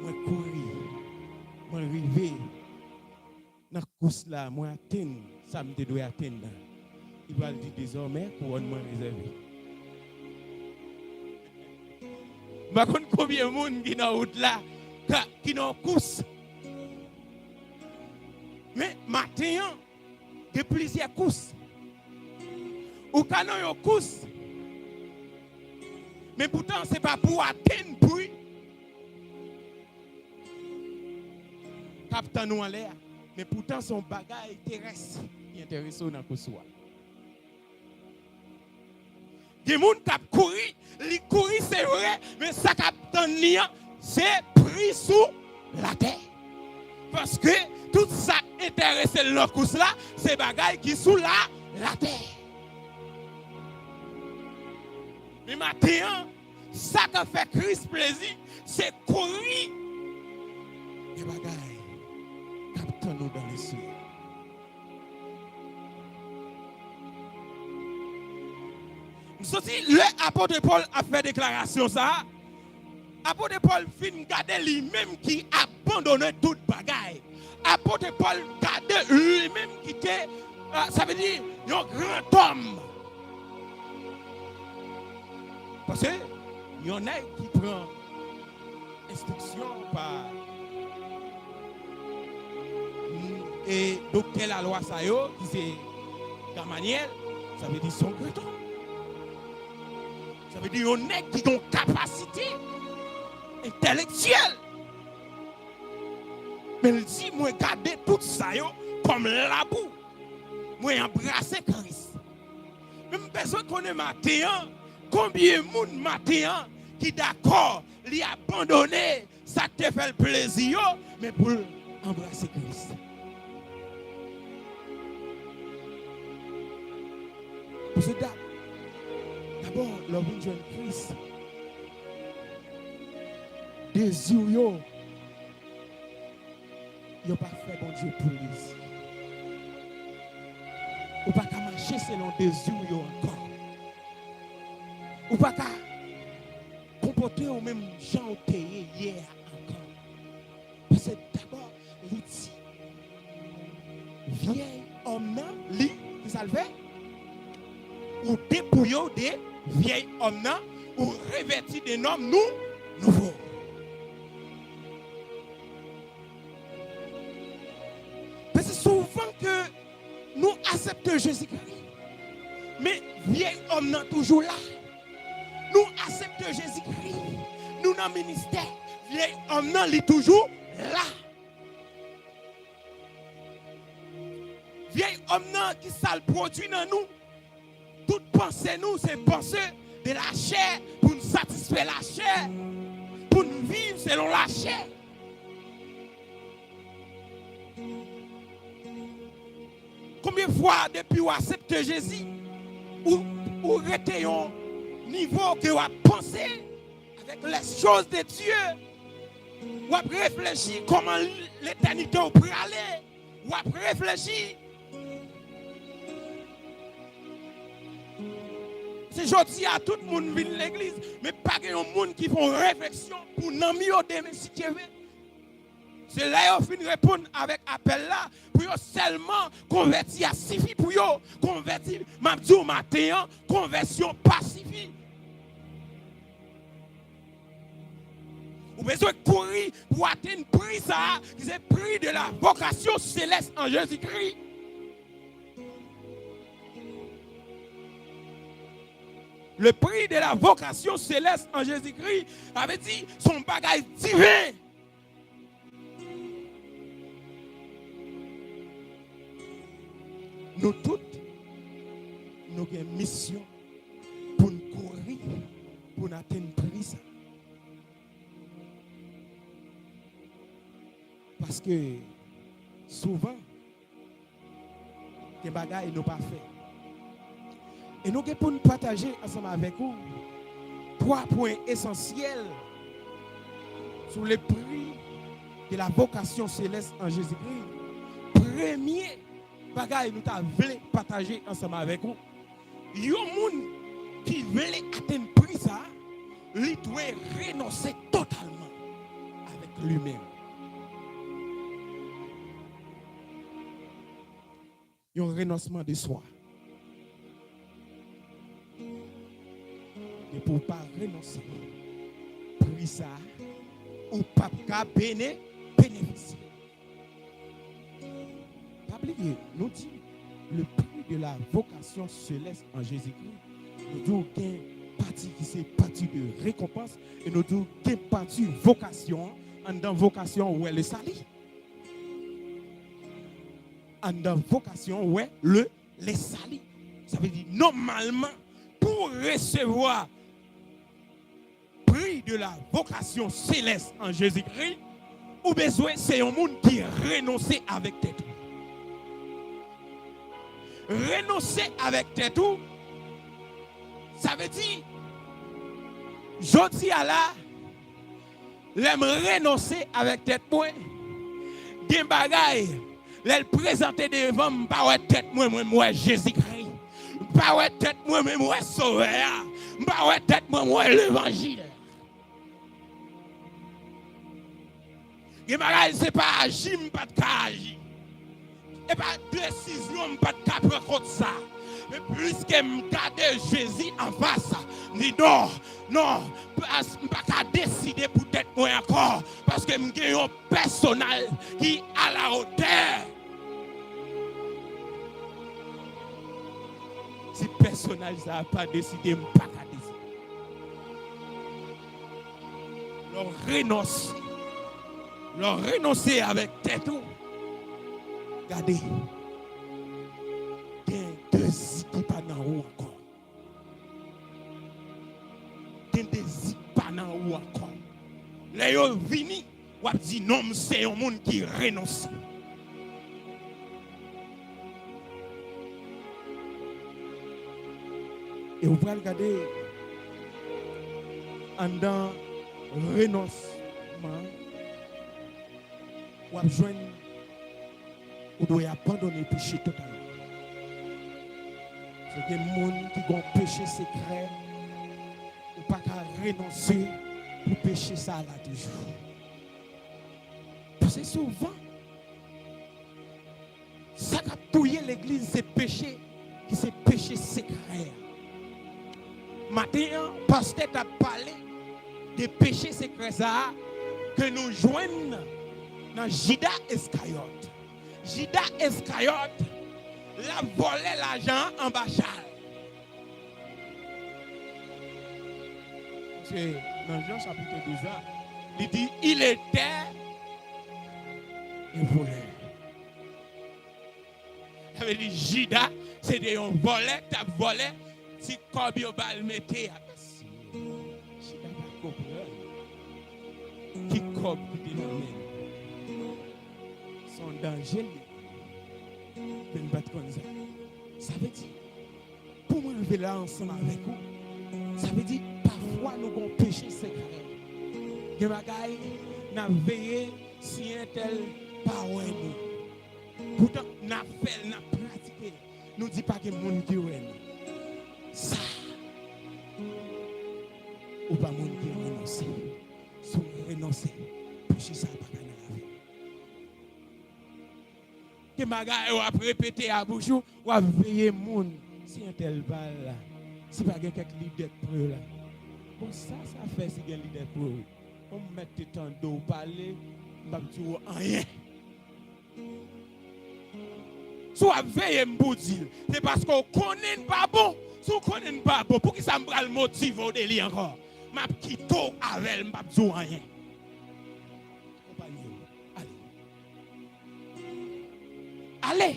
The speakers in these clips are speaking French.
moi courir, moi arriver dans course là, moi atteindre ça me doit atteindre. Il va dire désormais couronnement réservé. Par contre, combien de monde qui dans route là qui dans course. Mais matin, il y a plusieurs courses. Ou quand il y a une course, mais pourtant, ce n'est pas pour atteindre bruit. Captain nous en l'air. Mais pourtant, son bagage terrestre qui intéresse dans le course. Il y a des gens qui courent, ils courent, c'est vrai, mais ça captain c'est pris sous la terre. Parce que tout ça intéresse dans la course là, c'est bagage qui sous la terre. Mais maintenant, ça qui fait Christ plaisir, c'est courir des bagailles captant nous dans les cieux. Le apôtre Paul a fait déclaration ça. Apôtre Paul fin garder lui-même qui abandonne toute bagaille. Apôtre Paul garder lui-même qui était, ça veut dire un grand homme. Parce que il y en a qui prend instruction par et docteur la loi ça yo qui c'est Gamaliel, ça veut dire son grand homme. Ça veut dire qu'il y a qui ont une capacité intellectuelle. Mais il dit, moi, garder tout ça comme la boue. Moi, embrasser Christ. Même personne connaît matin, combien de monde matin qui d'accord, lui abandonner, ça te fait le plaisir, mais pour embrasser Christ. Pour ce d'abord, l'homme de Christ. Désir, yo pas fait bon Dieu pour lui. Ou pas qu'à marcher selon désir yo encore. Ou pas qu'à comporter au même genre que hier encore. Parce que d'abord, il dit, vieil homme, lui, qui ça le fait? Ou dépouillons des vieilles hommes, ou revêtis des hommes nouveaux. Parce que souvent que nous acceptons Jésus-Christ, mais vieil homme n'est toujours là. Nous acceptons Jésus-Christ, nous dans le ministère, vieil homme n'est toujours là. Vieil homme qui ça le produit dans nous. Toute pensée nous, c'est penser de la chair pour nous satisfaire la chair, pour nous vivre selon la chair. Combien de fois depuis vous acceptez Jésus, ou restez au niveau que vous pensez avec les choses de Dieu, ou réfléchir comment l'éternité peut aller, ou réfléchir. C'est gentil à tout le monde qui vient à l'église, mais pas que les gens qui font réflexion pour n'en mieux domestiquer. C'est là qu'ils finissent répondre avec appel là, pour seulement convertir à suffit pour eux, convertir, m'a dit au matin, conversion pacifique. Vous avez besoin de courir pour atteindre le prix ça, qui est le prix de la vocation céleste en Jésus-Christ. Le prix de la vocation céleste en Jésus-Christ avait dit son bagage divin. Nous toutes, nous avons une mission pour nous courir, pour nous atteindre le prix. Parce que souvent, les bagages ne sont pas faits. Et nous pour nous partager ensemble avec vous 3 points essentiels sur le prix de la vocation céleste en Jésus-Christ. Premier bagage nous voulons partager ensemble avec vous. Il y a des gens qui veulent atteindre le prix ça, ils doivent renoncer totalement avec lui-même. Un renoncement de soi. Et pour ne pas renoncer, pris ça, ou pas bénéficier. Pas oublier, nous dit le prix de la vocation céleste en Jésus-Christ. Nous disons qu'il y a une partie qui c'est partie de récompense et nous disons qu'il y a une partie de vocation. En dans vocation, où est le salut? En dans vocation, où est le salut? Ça veut dire normalement, pour recevoir prix de la vocation céleste en Jésus-Christ, ou besoin c'est un monde qui renonce avec tête. Renoncer avec tête, ça veut dire, je dis à la, l'aime renoncer avec tête moi, des bagailles, l'aime présenter devant moi, pas tête moi Jésus-Christ, pas tête moi sauveur, pas tête moi l'évangile. Des bagailles c'est pas agir, pas de agir. Et pas décision, pas de prendre contre ça. Mais puisque je garde Jésus en face, je dis non, je ne peux pas décider pour être moi encore. Parce que je suis un personnel qui est à la hauteur. Si le personnel n'a pas décidé, je ne peux pas décider. Leur renoncer avec tête. Regardez. Il y a deux zies qui pas dans haut encore. Il y a des zies pas dans haut encore. Les gens viennent, ou dit non, c'est un monde qui renonce. Et vous pouvez regarder en dans renoncement, ou à joindre, ou doit abandonner le péché totalement. C'est des gens qui ont péché secret, ou pas qu'à renoncer pour pécher ça là toujours. Parce que souvent, ça qui a touillé l'église, c'est péché, qui c'est péché secret. Maintenant, pasteur a parlé des péchés secrets que nous joignons dans Judas Iscariote. Judas Iscariote l'a volé l'argent en Bachal. C'est dans Jean chapitre 12, il dit il était un voleur. Ça veut dire Judas, c'est un voleur, tu as volé, si Kobi au bal mettait à Judas pas comprendre. Qui Kobi qui dans le son danger, de ne pas comme ça. Ça veut dire, pour me lever là ensemble avec vous, ça veut dire, parfois nous avons péché secret. Il y a des bagailles, nous avons veillé si un tel parole nous. Pourtant, nous avons fait, nous avons pratiqué. Nous ne disons pas que le monde qui est ça. Ou pas le monde qui a renoncé. Si vous renoncez, péché ça pas dans la vie. Que bagaille ou a répété à bouche ou a veiller monde si un tel val là si pas quelques leader pour là bon ça fait si un leader pour on mettre temps d'eau parler m'a dire rien soit veiller pour dire c'est parce qu'on connaît pas bon si on connaît pas bon pour qui ça me le motive au délire encore m'a quitté avec m'a dire rien. Allez.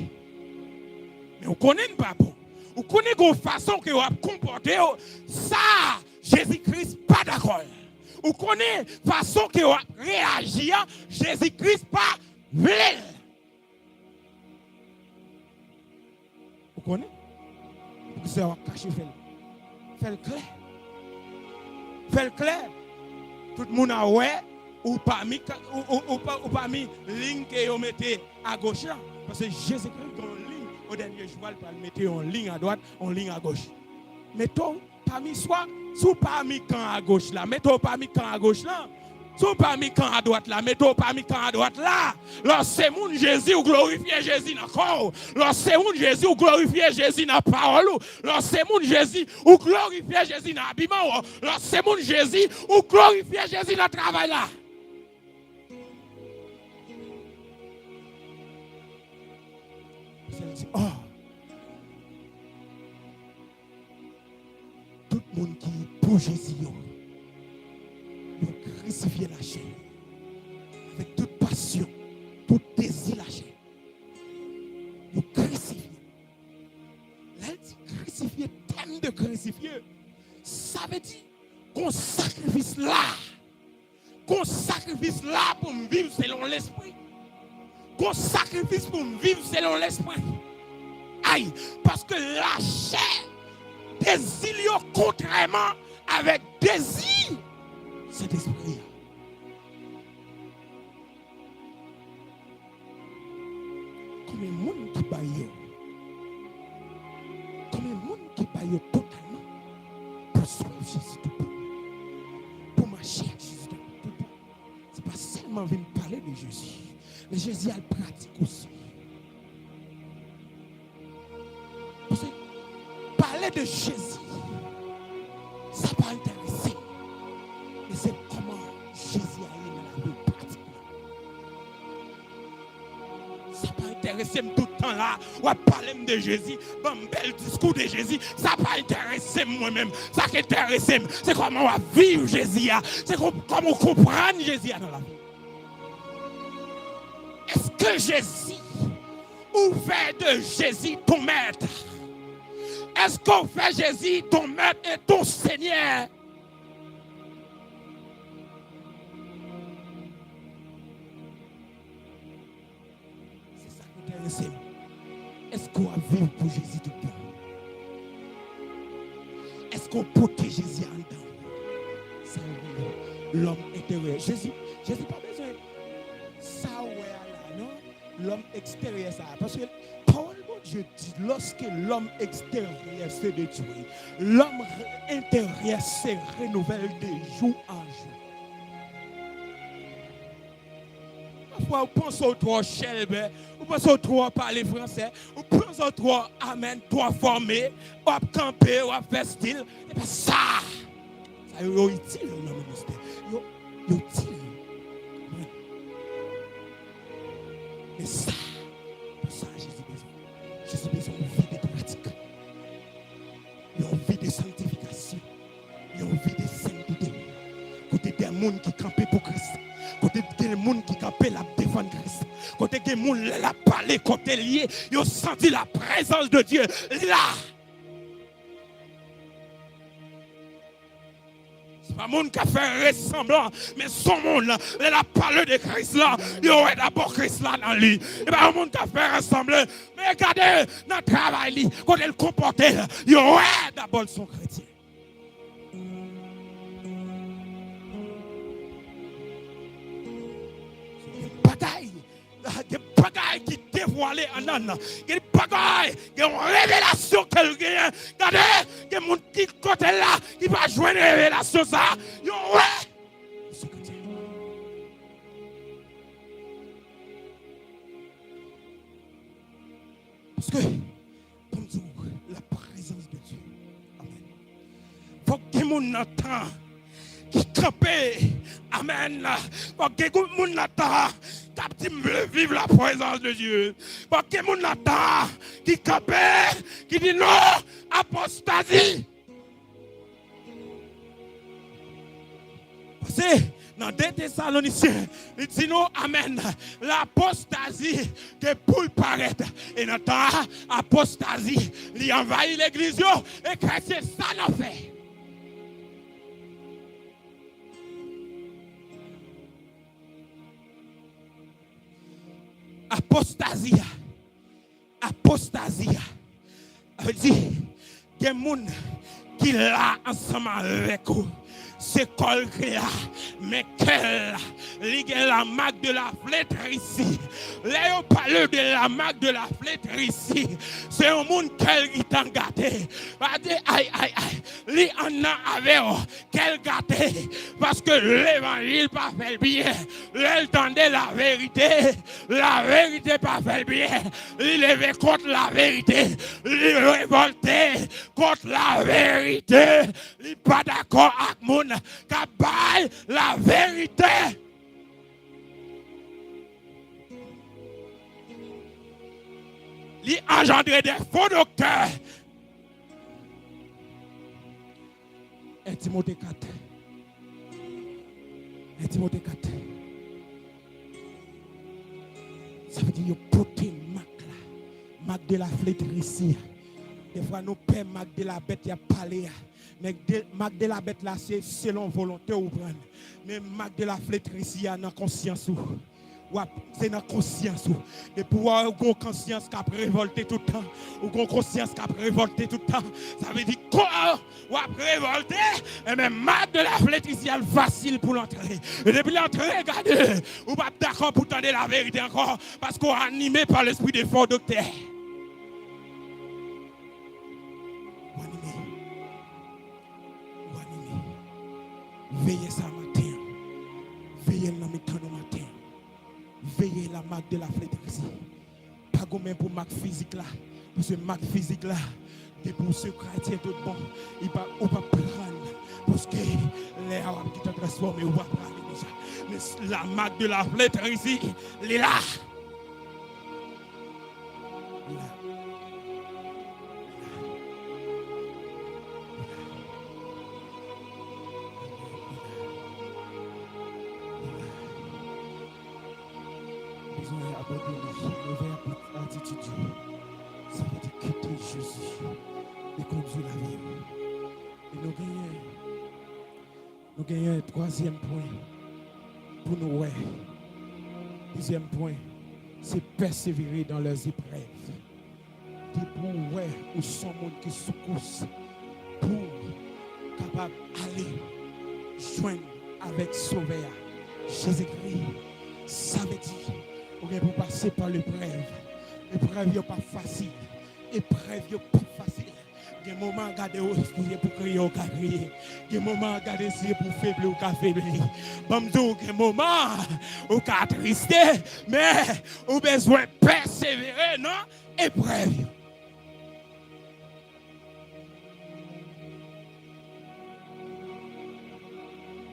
Mais on connaît pas bon. On connaît une façon que vous comporter ça Jésus-Christ pas d'accord. On connaît façon que vous réagir Jésus-Christ pas vrai. Vous connaissez? Vous savez cacher fait le clair. Fait le clair. Tout le monde a ouais ou pas mis ligne que vous mettez à gauche là. Parce que Jésus-Christ dans une ligne, au dernier jour, il va mettre en ligne à droite, en ligne à gauche. Mettons parmi soit, sous parmi camp à gauche là, mettons parmi camp à gauche là, Sont pas mis quand à droite là, mais pas mis quand à droite là. Lorsque mon Jésus ou glorifier Jésus dans le corps. Lorsque mon Jésus ou glorifier Jésus dans la parole. Lorsque mon Jésus ou glorifier Jésus dans l'habillement. Lorsque mon Jésus ou glorifier Jésus dans le travail là. C'est dit, oh, tout le monde qui pour Jésus, il crucifier la chair avec toute passion, tout désir la chair. Il crucifier. Là, il dit crucifier, thème de crucifier. Ça veut dire qu'on sacrifice là. Qu'on sacrifice là pour me vivre selon l'esprit. Qu'on sacrifice pour me vivre selon l'esprit. Aïe, parce que la chair désire contrairement avec désir cet esprit. Comme un monde qui baille, comme un monde qui baille totalement pour suivre Jésus tout pour. Pour marcher avec Jésus tout pour. Ce n'est pas seulement venir parler de Jésus, mais Jésus a le pratique aussi. Parce que parler de Jésus, ça va intéresser. Mais c'est comment Jésus a eu dans la vie pratique. Ça va intéresser tout le temps là. On va parler de Jésus. Bon, bel discours de Jésus. Ça va intéresser moi-même. Ça qui intéresse, c'est comment on va vivre Jésus. C'est comment on comprend Jésus dans la vie. Est-ce que Jésus, ou fait de Jésus ton maître? Est-ce qu'on fait Jésus ton maître et ton Seigneur? C'est ça qui m'intéresse. Est-ce qu'on va vivre pour Jésus tout le temps? Est-ce qu'on protège Jésus en dedans? Ça, l'homme intérieur. Jésus pas besoin. Ça, ouais, là, non? L'homme extérieur, ça. Parce que parole de Dieu dit, lorsque l'homme extérieur se détruit, l'homme intérieur se renouvelle de jour en jour. Parfois, on pense au trop chelbe, on pense au trop parler français, on pense au trop amen, trop formé, on va camper, on va faire style. Et bien ça, ça est utile dans le ministère. C'est utile. Mais ça, pour ça, Jésus besoin. Jésus besoin d'une vie de pratique. Une vie de sanctification. Une vie de sainteté. Côté des gens qui campent pour Christ. Côté des gens qui campent la défendre Christ. Côté des gens qui la parlé, côté lié, ils ont senti la présence de Dieu là. C'est pas monde qui a fait ressemblant, mais son monde là, il a parlé de Christ là, il y aurait d'abord Christ là dans lui. Et pas un monde qui a fait ressembler, mais regardez, dans le travail, quand il comportait, il y aurait d'abord son chrétien. Des bagailles qui dévoilent en an. Des bagailles, des révélations qu'elle gagne. Regardez, des gens qui côté là, qui va jouer une révélation ça. Parce que, comme dit, la présence de Dieu. Amen. Faut que les gens n'entendent qui campent. Amen. Faut que les gens n'entendent qui vivent la présence de Dieu. Faut que les gens n'entendent qui campent, qui disent non, apostasie. Parce que dans 2 Thessaloniciens, il dit non, amen. L'apostasie que pour paraître. Et dans l'apostasie, il envahit l'église et que c'est ça nous fait. Apostasie. Ça veut dire qu'il y a des gens qui sont ensemble avec vous. C'est quoi là, mais quelle il y a la marque de la flétrie. Là, on parle de la marque de la flétrie. C'est un monde qui t'a gâté. Aïe, aïe, aïe. Li en a avec quel gâté. Parce que l'évangile pas fait bien. Il tendait la vérité pas fait bien. Il levé contre la vérité. Il révolté contre la vérité. Il n'est pas d'accord avec moun qui baille la vérité. Il engendre des faux docteurs. 1 Timothée 4. 1 Timothée 4. Ça veut dire que porter marque de la flétrie. Des fois, nous payons marque de la bête, il y a parlé. Mais marque de la bête là, c'est selon volonté ou prendre. Mais marque de la flétrie, il y a dans conscience. C'est dans conscience. De pouvoir avoir conscience qui a révolté tout le temps. Ou une conscience qui a révolté tout le temps. Ça veut dire quoi? Ou a révolté. Et même marque de la flétrie, c'est facile pour l'entrer. Et depuis l'entrée, regardez. Ou pas d'accord pour tendre la vérité encore. Parce qu'on est animé par l'esprit des faux docteurs. Veillez ça matin. Veillez dans mes temps de matin. Veillez la marque de la flétrie. Pas comme pour marque physique là. Parce que marque physique là, c'est pour ce chrétien tout bon. Il va pas prendre. Parce que les arabes qui t'ont transformé, on va prendre déjà. Mais la marque de la flétrie ici, elle est là. Attitude, ça veut dire quitter Jésus et conduire la vie. Et nous gagnons un troisième point pour nous. Ouais. Deuxième point, c'est persévérer dans leurs épreuves. Des pour ouais, où sont les gens qui secoussent pour capable d'aller joindre avec Sauveur Jésus-Christ. Ça veut dire vous passer par l'épreuve. L'épreuve n'est pas facile. L'épreuve n'est pas facile. Il y a des moments où regarder pour crier au cas crier. Il y a des moments où regarder pour faiblir au cas faiblir. Il y a des moments où cas trister, mais on a besoin de persévérer dans l'épreuve.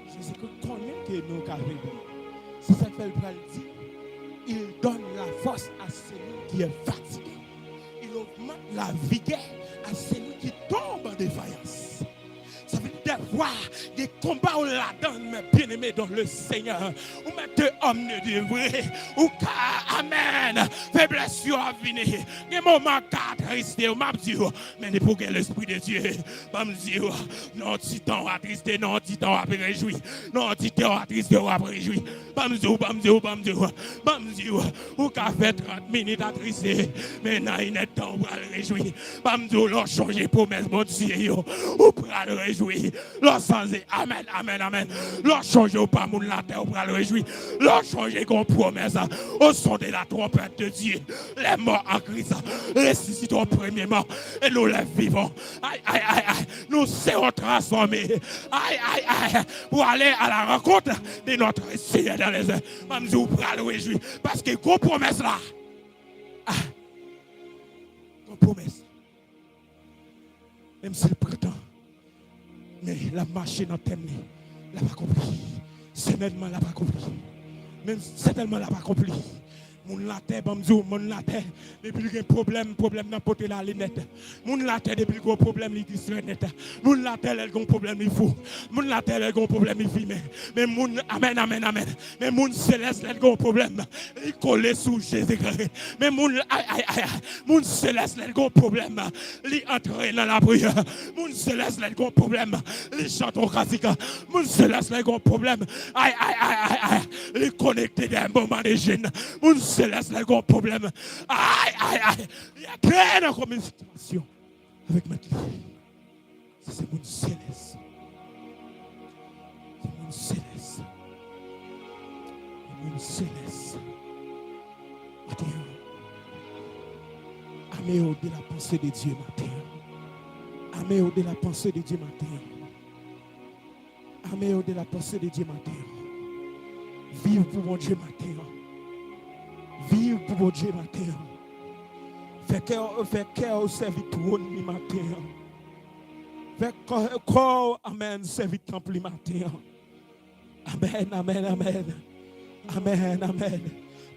Je sais que connaît que nous avons faiblir. C'est ça que fait le dire. Il donne la force à celui qui est fatigué. Il augmente la vigueur à celui qui tombe en défaillance. Ça veut dire voir des combats où la donne, mes bien-aimés dans le Seigneur. Ou mettez homme de vrai. Ou car, amen. Faiblesse à venir. Des moments tristes, ou m'a dit, mais pour que l'Esprit de Dieu, m'a dit, non, titan à triste, non, titan à réjouir. Non, titan à triste, ou à réjouir. Bam dit, ou qu'a fait 30 minutes à triste, mais non, il n'est temps pour le réjouir. Bam dit, l'on change promesse, mon Dieu, ou pour le réjouir. L'on change, amen, amen, amen. L'on change pas mon la terre pour le réjouir. L'on change qu'on promesse au son de la trompette de Dieu. Les morts en Christ ressuscitons premièrement et nous les vivons. Aïe, aïe, aïe, aïe. Nous serons transformés. Aïe, aïe, aïe. Pour aller à la rencontre de notre Seigneur dans les airs. Même si vous pourrez le réjouir. Parce que qu'on promesse là. Qu'on promesse. Même s'il prétend. Mais la machine en thème, elle n'a pas compris. Certainement, elle n'a pas compris. Même certainement, elle n'a pas compris. Mon latte, bamzou, mon latte, depuis qu'il y a un problème dans porter la lunette. Mon latte, depuis qu'il y a un problème, il dit net. Mon latte, il y a un problème, il faut. Mon latte, il y a un problème, il filme. Mais mon, amen, amen, amen. Mais mon céleste, il y a un problème. Il colle sous Jésus-Christ. Mais mon, aïe, aïe, aïe. Mon céleste, il y a un problème. Il entre dans la prière. Mon céleste, il y a un problème. Il chante au classique. Mon céleste, il y a un problème. Aïe, aïe, aïe, aïe, aïe. Il connecté d'un moment de gêne. Mon céleste, il y a un problème. Aïe, aïe, aïe. Il y a créé une communication avec ma vie. C'est mon céleste. C'est mon céleste. Une céleste. Matin. Améo de la pensée de Dieu matin. Améo de la pensée de Dieu matin. Améo de la pensée de Dieu matin. Vive pour mon Dieu matin. Vive pour mon Dieu matin. Fais cœur au service trône matin. Fais corps, amen, service temple matin. Amen, amen, amen. Amen, amen.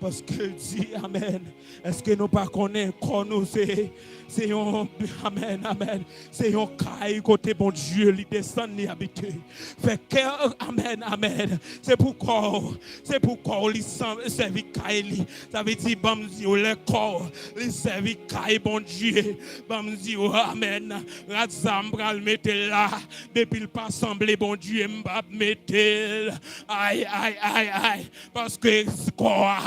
Parce que dit, amen. Est-ce que nous pas connaissons qu'on nous c'est un, amen, amen. C'est un caille côté bon Dieu, lui descend, lui habiter. Fait que, amen, amen. C'est pourquoi, lui servi caille, ça veut dire, bam, Dieu, le corps, lui servi caille, bon Dieu, bam, Dieu, amen. Razam, bral, mette là, depuis le pas semblé, bon Dieu, m'bab, mette, aïe, aïe, aïe, aïe, parce que, quoi,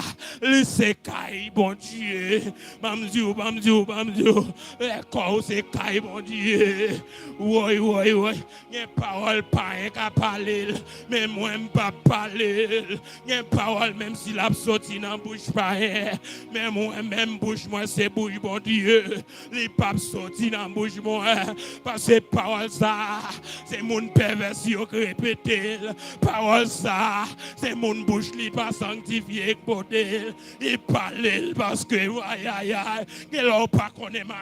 le c'est caille, bon Dieu, bam, Dieu, bam, Dieu, bam, Dieu. Les corps c'est caille, mon Dieu. Oui, oui, oui. Il y a parole pas qu'à parler, mais moi je ne pas parler. Il y a parole même si la sorti dans bouche pas, mais moi même bouche moi c'est bouche bon Dieu. Les papes sorti dans bouche moi parce que parole ça c'est mon perversion qui répète. Parole ça c'est mon bouche li pas sanctifié côté. Il parle parce que aïe aïe aïe, que l'on pas connaît matin,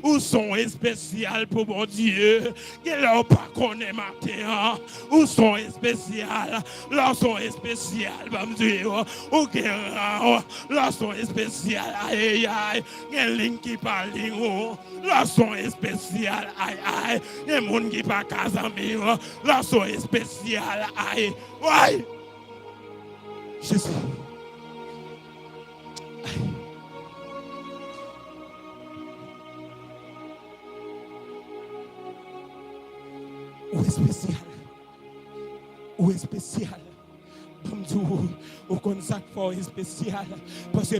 ou son spécial pour mon Dieu, que l'on pas connaît matin, ou son spécial, leur son spécial, mon Dieu, ou que leur son spécial, aïe aïe, que ligne qui parle, leur son spécial, aïe aïe, que monde qui pas casami, leur son spécial, aïe, aïe, Jésus. Ou est spécial. Ou est spécial. Ou comme ça est spécial. Parce que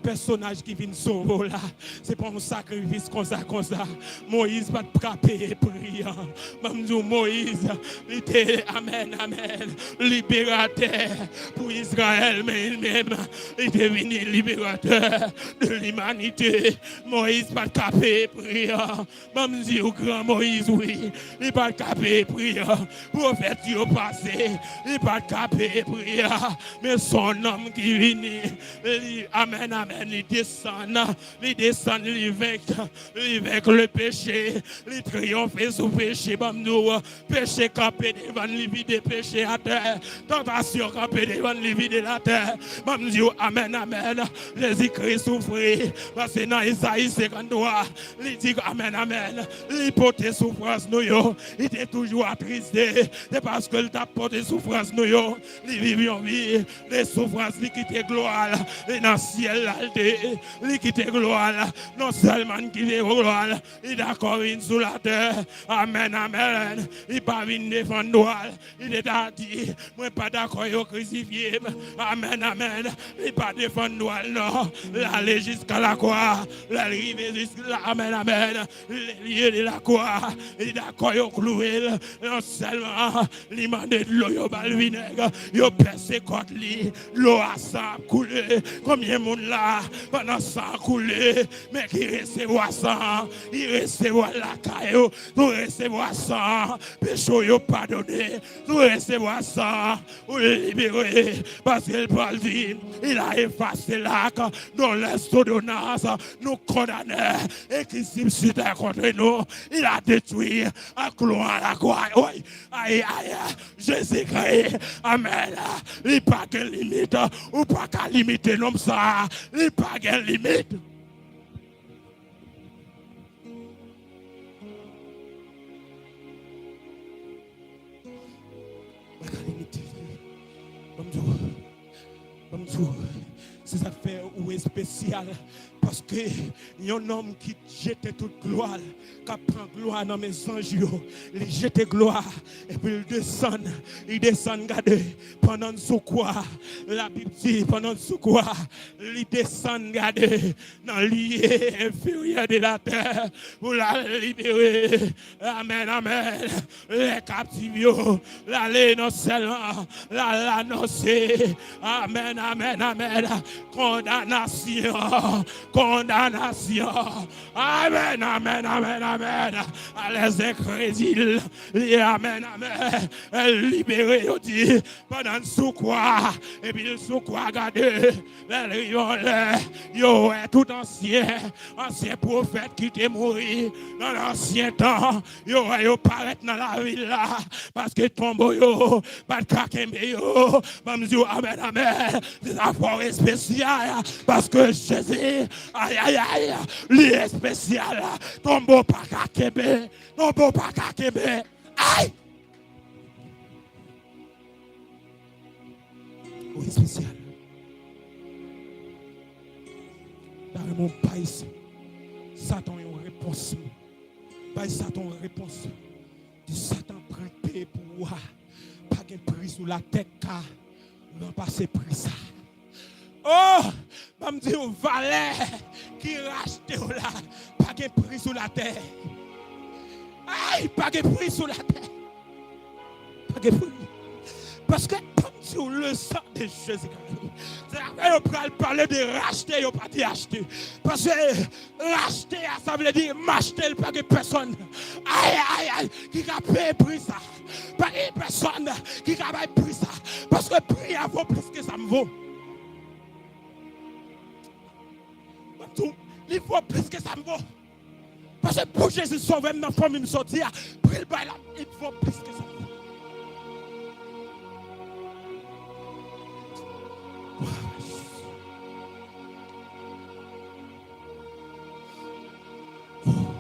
personnage qui vient sauver là, c'est pas un sacrifice comme ça. Moïse va te frapper priant. Moïse, il était, amen, amen, libérateur pour Israël, mais il-même, il est devenu libérateur de l'humanité. Moïse va te frapper priant. Même si au grand Moïse, oui, il va te frapper priant. Prophète, il est passé, il va te frapper priant. Mais son homme qui vient, amen, amen, il descend, il vainc le péché, il triomphe sous péché, péché campé devant lui, vide péché à terre, tentation campé devant lui, vide la terre, amen, amen, Jésus-Christ souffrit, parce que dans Isaïe 53, il dit amen, amen, il porte souffrance, il était toujours attristé, c'est parce que il t'a porté souffrance, il vit en vie, les souffrances, il quitte gloire, et dans le ciel, il quitte gloire, non seulement qui vit gloire, il est d'accord sous la terre, amen, amen, il pas venu défendre droit, il est dit, moi pas d'accord, il crucifié, amen, amen, il pas défendre droit, non, l'aller jusqu'à la croix, l'arriver jusqu'à la, amen, amen, lié de la croix, il est d'accord, il cloué, non seulement, il m'a de l'eau, il a le vinaigre, il a percé contre lui, l'eau a sang coulé, combien de monde là, pendant sang coulé, mais qui recevoir sang, il recevoir la caille, nous recevoir sang, péché yo pardonné, nous recevoir sang, ou libérer, parce qu'il parle dire, il a effacé l'acte, dans l'ordonnance, nous condamner, et qui subsiste contre nous, il a détruit, à clouer à la croix, oui, aïe, aïe, Jésus-Christ, amen, il n'y a pas de limite, ou pas qu'à limiter l'homme ça, il n'y a pas de limite. ces affaires ou est spécial parce que y a un homme qui jette toute gloire, qui prend gloire dans mes anges, il jette gloire et puis il descend, regardez, pendant sous quoi la Bible dit, pendant sous quoi il descend, regardez, dans l'lieu inférieur de la terre pour la libérer. Amen, amen. Les captifs, l'aller non seulement, l'annoncer. Amen, amen, amen. Condamnation. Amen, amen, amen, amen. À les incrédules. Amen, amen. Libéré, on dit, pendant sous quoi. Et puis sous quoi, regardez. Yo est tout ancien prophète qui t'est mort dans l'ancien temps. Yo paraît dans la ville là. Parce que tombe yo, pas de kakembe yo. Amen, amen. C'est un fort spécial. Parce que Jésus, aïe, aïe, aïe, lui est spécial. Tombe pas kakembe. Tombe pas kakembe. Aïe. Oui, spécial. Dans mon pays, Satan a une réponse. Satan a une réponse. Satan prend paix pour moi. Pas de prix sous la tête car non pas ce prix ça. Oh, je me dis un valet qui rachète là, pas de prix sous la terre. Aïe, pas de prix sous la terre. Pas de prix. Parce que comme sur le sang de Jésus-Christ, on peut parler de racheter, on pas dit acheter. Parce que racheter, ça veut dire m'acheter pas de personne. Aïe, aïe, aïe, qui a payé pour ça. Pas de personne qui a payé pour ça. Parce que prix vaut plus que ça me vaut. Il vaut plus que ça me vaut. Parce que pour Jésus sauver, ma famille me sortir, il vaut plus que ça me vaut.